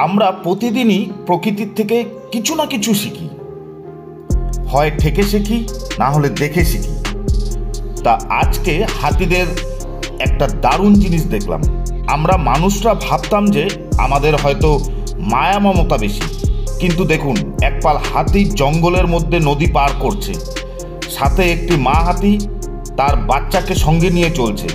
আমরা প্রতিদিনই প্রকৃতির থেকে কিছু না কিছু শিখি, হয় ঠেকে শিখি, না হলে দেখে শিখি। তা আজকে হাতিদের একটা দারুণ জিনিস দেখলাম। আমরা মানুষরা ভাবতাম যে আমাদের হয়তো মায়া মমতা বেশি, কিন্তু দেখুন একপাল হাতি জঙ্গলের মধ্যে নদী পার করছে, সাথে একটি মা হাতি তার বাচ্চাকে সঙ্গে নিয়ে চলছে।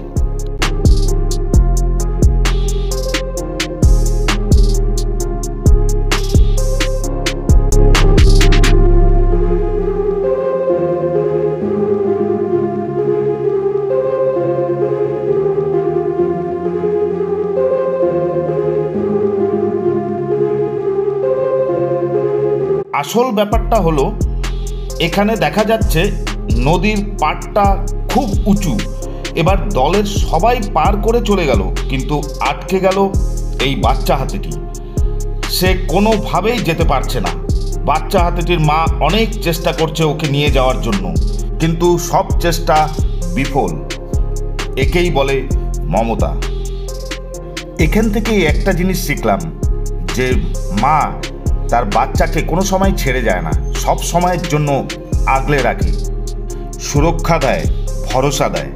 আসল ব্যাপারটা হলো, এখানে দেখা যাচ্ছে নদীর পাড়টা খুব উঁচু। এবার দলের সবাই পার করে চলে গেল, কিন্তু আটকে গেল এই বাচ্চা হাতিটি। সে কোনোভাবেই যেতে পারছে না। বাচ্চা হাতিটির মা অনেক চেষ্টা করছে ওকে নিয়ে যাওয়ার জন্য, কিন্তু সব চেষ্টা বিফল। একেই বলে মমতা। এখান থেকেই একটা জিনিস শিখলাম, যে মা তার বাচ্চাকে কোনো সময় ছেড়ে যায় না, সব সময়ের জন্য আগলে রাখে, সুরক্ষা দেয়, ভরসা দেয়।